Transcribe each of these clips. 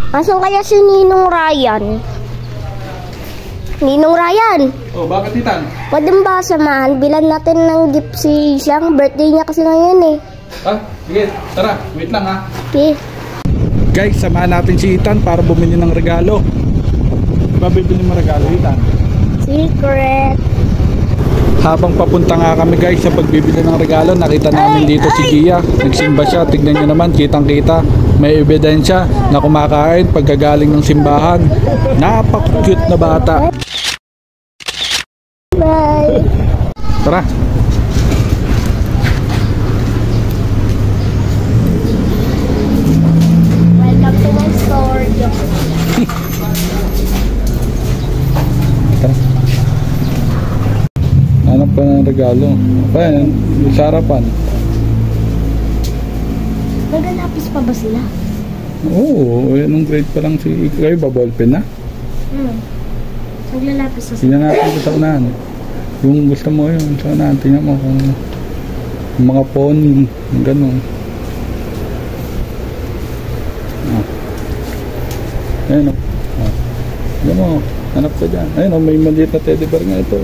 Asan kaya si Ninong Ryan? Ninong Ryan! Oh, bakit Titan? Pwede ba samahan? Bilan natin ng gift si siyang birthday niya kasi ngayon eh. Ah, sige, tara, wait lang ha. Okay. Guys, samahan natin si Ethan para bumili ng regalo. Babibili mo regalo, Ethan? Secret. Habang papunta nga kami guys sa pagbibili ng regalo, nakita namin dito si Gia. Nagsimba siya, tignan nyo naman, kitang kita. May ebidensya na kumakain pagkagaling ng simbahan. Napak-cute na bata. Bye. Tara. Welcome to my store. Tara. Hanap pa ng regalo. Ayan, sa harapan. Nagalapis pa ba sila? Oo, anong grade pa lang si kayo ba? Ballpen na? Naglalapis sa sila. Tingnan natin sa unahan. Yung gusto mo yun, sa unahan. Tingnan mo kung yung mga pony, yung gano'n. Ayun o. Tingnan mo, hanap ka dyan. Ayun o, may maliit na teddy bear nga ito.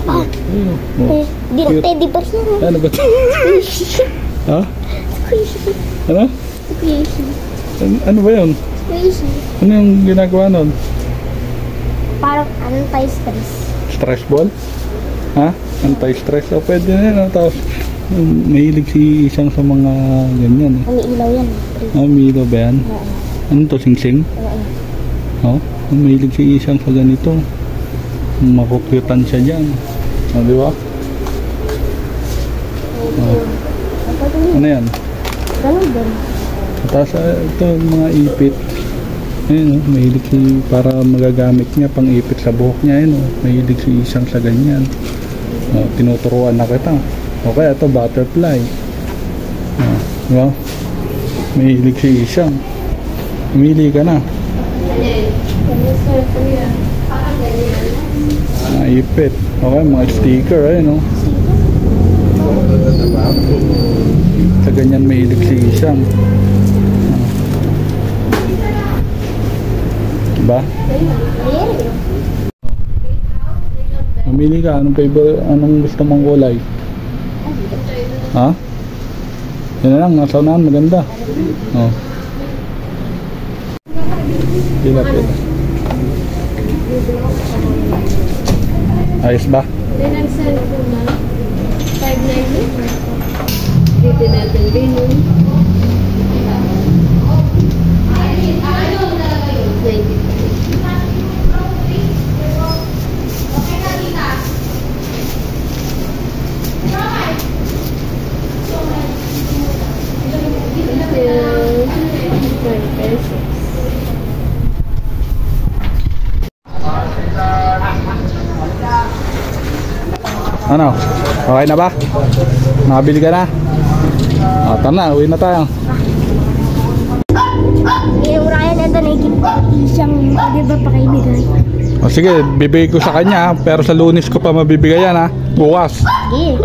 Ayun o. Di na teddy bear yan. Ano ba? Ha? Squishy. Ano? Squishy. Ano ba yun? Squishy. Ano yung ginagawa nun? Parang anti-stress. Stress ball? Ha? Anti-stress? O pwede na yun. Tapos mahilig si isang sa mga ganyan. Umiilaw yan. Umiilaw ba yan? Oo. Ano to? Sing-sing? Oo. Mahilig si isang sa ganito. Makukyutan siya dyan. O, di ba? Ano yan? Ganun din. Tapos ito mga ipit. Ayun, mahilig si para magagamit niya pang ipit sa buhok niya. Ayun, mahilig si isang sa ganyan. Tinuturuan na kita. Okay, ito butterfly. Diba? Mahilig si isang. Umili ka na. Mga ipit. Okay, mga sticker. Ayun, sa ganyan mahilig si isang. Diba? Mamili ka, anong gusto mong kulay? Ha? Yan na lang, nasa unahan, maganda. Oh. Pila. Ayos ba? Nag-cellphone na 590. Dito natin binom. 90. Ano? Okay na ba? Nakabili ka na? Tara na, uwi na tayo. Yung Ryan, ito na isang, di ba pa kaibigay? O sige, bibigay ko sa kanya pero sa Lunes ko pa mabibigay yan ha. Bukas. Sige.